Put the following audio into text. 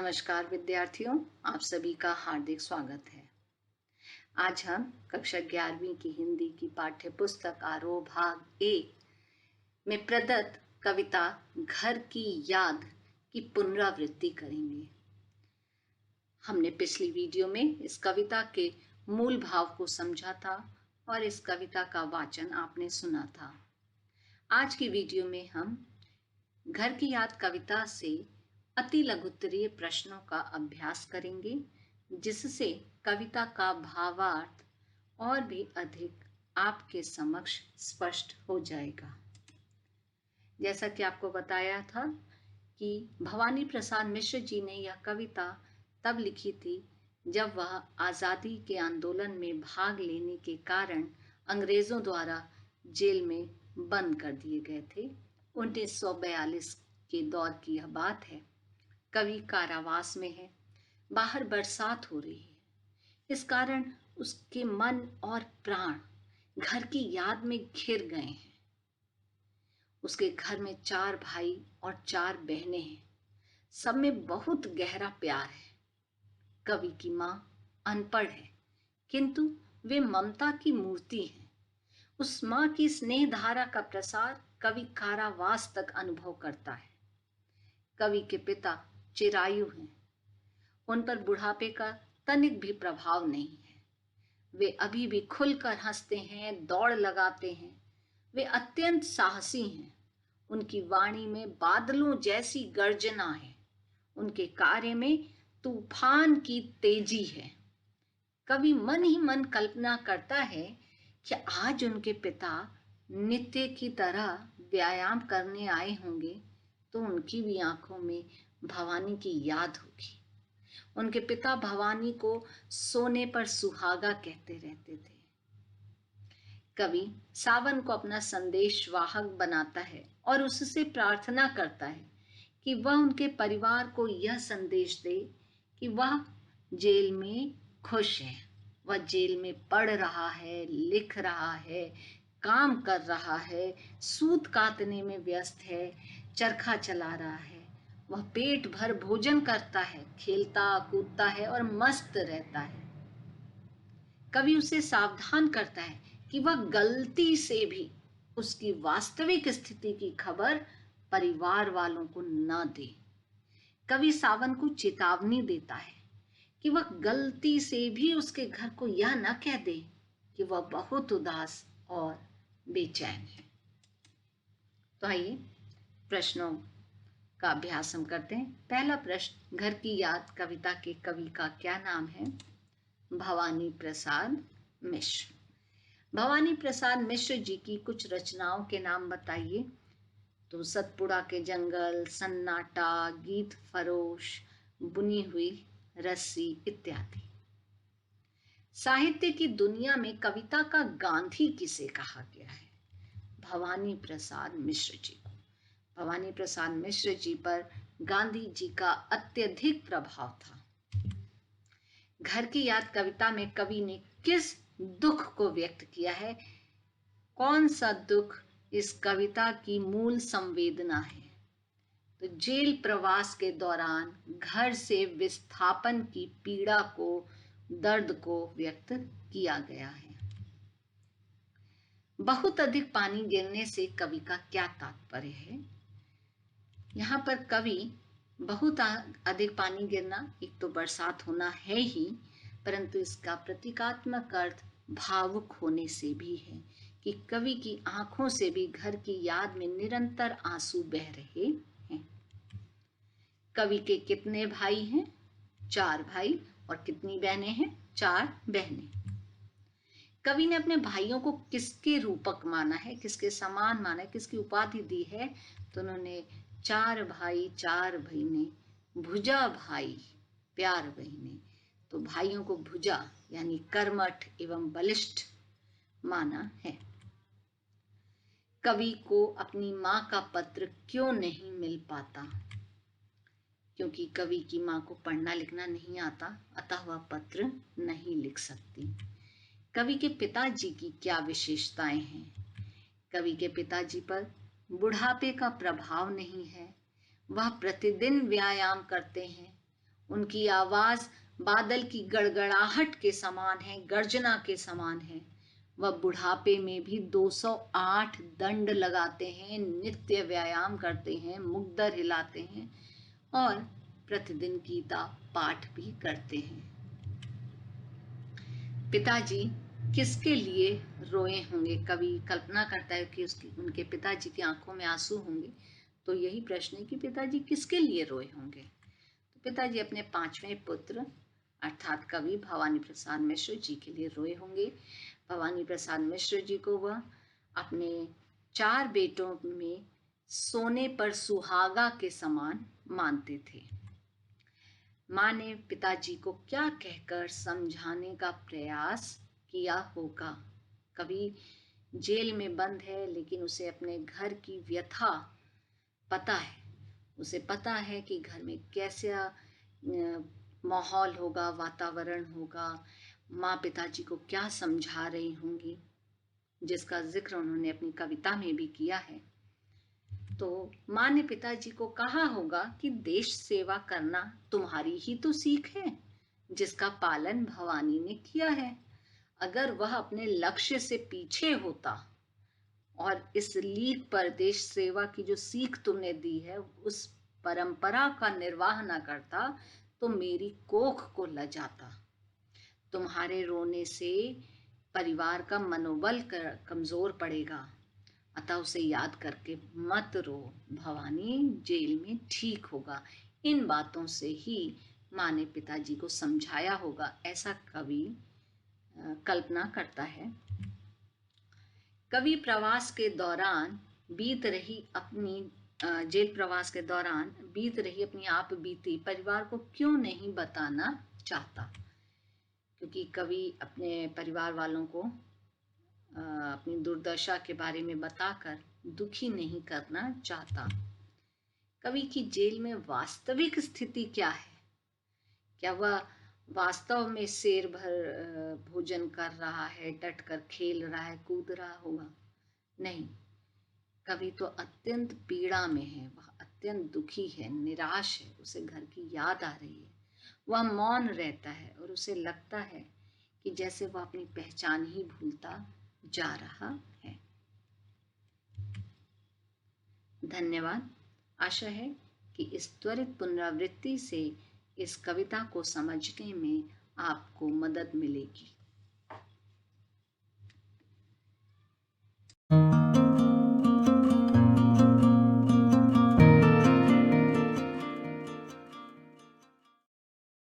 नमस्कार विद्यार्थियों, आप सभी का हार्दिक स्वागत है। आज हम कक्षा 11वीं की हिंदी की पाठ्य पुस्तक आरोह भाग 1 में प्रदत्त कविता घर की याद की पुनरावृत्ति करेंगे। हमने पिछली वीडियो में इस कविता के मूल भाव को समझा था और इस कविता का वाचन आपने सुना था। आज की वीडियो में हम घर की याद कविता से अति लघुत्तरीय प्रश्नों का अभ्यास करेंगे, जिससे कविता का भावार्थ और भी अधिक आपके समक्ष स्पष्ट हो जाएगा। जैसा कि आपको बताया था कि भवानी प्रसाद मिश्र जी ने यह कविता तब लिखी थी जब वह आज़ादी के आंदोलन में भाग लेने के कारण अंग्रेज़ों द्वारा जेल में बंद कर दिए गए थे। 1942 के दौर की यह बात है। कवि कारावास में है, बाहर बरसात हो रही है। इस कारण उसके मन और प्राण घर की याद में घिर गए हैं। उसके घर में 4 भाई और 4 बहनें हैं। सब में बहुत गहरा प्यार है। कवि की माँ अनपढ़ है, किंतु वे ममता की मूर्ति हैं। उस माँ की स्नेह धारा का प्रसार कवि कारावास तक अनुभव करता है। कवि के पिता चिरायु हैं। उन पर बुढ़ापे का तनिक भी प्रभाव नहीं है। वे अभी भी खुलकर हंसते हैं, दौड़ लगाते हैं। वे अत्यंत साहसी हैं। उनकी वाणी में बादलों जैसी गर्जना है। उनके कार्य में तूफान की तेजी है। कवि मन ही मन कल्पना करता है कि आज उनके पिता नित्य की तरह व्यायाम करने आए होंगे तो उनकी भी आंखों में भवानी की याद होगी। उनके पिता भवानी को सोने पर सुहागा कहते रहते थे। कवि सावन को अपना संदेश वाहक बनाता है और उससे प्रार्थना करता है कि वह उनके परिवार को यह संदेश दे कि वह जेल में खुश है। वह जेल में पढ़ रहा है, लिख रहा है, काम कर रहा है, सूत काटने में व्यस्त है, चरखा चला रहा है। वह पेट भर भोजन करता है, खेलता कूदता है और मस्त रहता है। कवि उसे सावधान करता है कि वह गलती से भी उसकी वास्तविक स्थिति की खबर परिवार वालों को न दे। कवि सावन को चेतावनी देता है कि वह गलती से भी उसके घर को यह न कह दे कि वह बहुत उदास और बेचैन है। तो आइए प्रश्नों का अभ्यास हम करते हैं। पहला प्रश्न, घर की याद कविता के कवि का क्या नाम है? भवानी प्रसाद मिश्र। भवानी प्रसाद मिश्र जी की कुछ रचनाओं के नाम बताइए। तो सतपुड़ा के जंगल, सन्नाटा, गीत फरोश, बुनी हुई रस्सी इत्यादि। साहित्य की दुनिया में कविता का गांधी किसे कहा गया है? भवानी प्रसाद मिश्र जी को। भवानी प्रसाद मिश्र जी पर गांधी जी का अत्यधिक प्रभाव था। घर की याद कविता में कवि ने किस दुख को व्यक्त किया है? कौन सा दुख इस कविता की मूल संवेदना है? तो जेल प्रवास के दौरान घर से विस्थापन की पीड़ा को, दर्द को व्यक्त किया गया है। बहुत अधिक पानी गिरने से कवि का क्या तात्पर्य है? यहाँ पर कवि बहुत अधिक पानी गिरना, एक तो बरसात होना है ही, परंतु इसका प्रतीकात्मक अर्थ भावुक होने से भी है कि कवि की आंखों से भी घर की याद में निरंतर आंसू बह रहे हैं। कवि के कितने भाई हैं? 4 भाई। और कितनी बहनें हैं? 4 बहनें। कवि ने अपने भाइयों को किसके रूपक माना है, किसके समान माना है, किसकी उपाधि दी है? तो उन्होंने 4 भाई 4 बहनें, भुजा भाई प्यार बहनें। तो भाइयों को भुजा यानी कर्मठ एवं बलिष्ठ माना है। कवि को अपनी माँ का पत्र क्यों नहीं मिल पाता? क्योंकि कवि की माँ को पढ़ना लिखना नहीं आता, अतः वह पत्र नहीं लिख सकती। कवि के पिताजी की क्या विशेषताएं हैं? कवि के पिताजी पर बुढ़ापे का प्रभाव नहीं है। वह प्रतिदिन व्यायाम करते हैं उनकी आवाज बादल की गड़गड़ाहट के समान है, गर्जना के समान है। वह बुढ़ापे में भी 208 दंड लगाते हैं, नित्य व्यायाम करते हैं, मुग्दर हिलाते हैं और प्रतिदिन गीता पाठ भी करते हैं। पिताजी किसके लिए रोए होंगे? कवि कल्पना करता है कि उनके पिताजी की आंखों में आंसू होंगे। तो यही प्रश्न है कि पिताजी किसके लिए रोए होंगे? तो पिताजी अपने 5वें पुत्र अर्थात कवि भवानी प्रसाद मिश्र जी के लिए रोए होंगे। भवानी प्रसाद मिश्र जी को वह अपने 4 बेटों में सोने पर सुहागा के समान मानते थे। माँ ने पिताजी को क्या कहकर समझाने का प्रयास किया होगा? कवि जेल में बंद है, लेकिन उसे अपने घर की व्यथा पता है। उसे पता है कि घर में कैसा माहौल होगा, वातावरण होगा। माँ पिताजी को क्या समझा रही होंगी, जिसका जिक्र उन्होंने अपनी कविता में भी किया है। तो माँ ने पिताजी को कहा होगा कि देश सेवा करना तुम्हारी ही तो सीख है, जिसका पालन भवानी ने किया है। अगर वह अपने लक्ष्य से पीछे होता और इस लीक पर देश सेवा की जो सीख तुमने दी है उस परंपरा का निर्वाह न करता तो मेरी कोख को लजाता। तुम्हारे रोने से परिवार का मनोबल कमजोर पड़ेगा, अतः उसे याद करके मत रो, भवानी जेल में ठीक होगा। इन बातों से ही माँ ने पिताजी को समझाया होगा, ऐसा कवि कल्पना करता है। कवि प्रवास के दौरान बीत रही अपनी जेल प्रवास के दौरान बीत रही अपनी आप बीती परिवार को क्यों नहीं बताना चाहता? क्योंकि कवि अपने परिवार वालों को अपनी दुर्दशा के बारे में बताकर दुखी नहीं करना चाहता। कवि की जेल में वास्तविक स्थिति क्या है? क्या वह वास्तव में शेर भर भोजन कर रहा है, डट कर खेल रहा है, कूद रहा होगा? नहीं, कवि तो अत्यंत पीड़ा में है, वह अत्यंत दुखी है, निराश है, उसे घर की याद आ रही है। वह मौन रहता है और उसे लगता है कि जैसे वह अपनी पहचान ही भूलता जा रहा है। धन्यवाद। आशा है कि इस त्वरित पुनरावृत्ति से इस कविता को समझने में आपको मदद मिलेगी।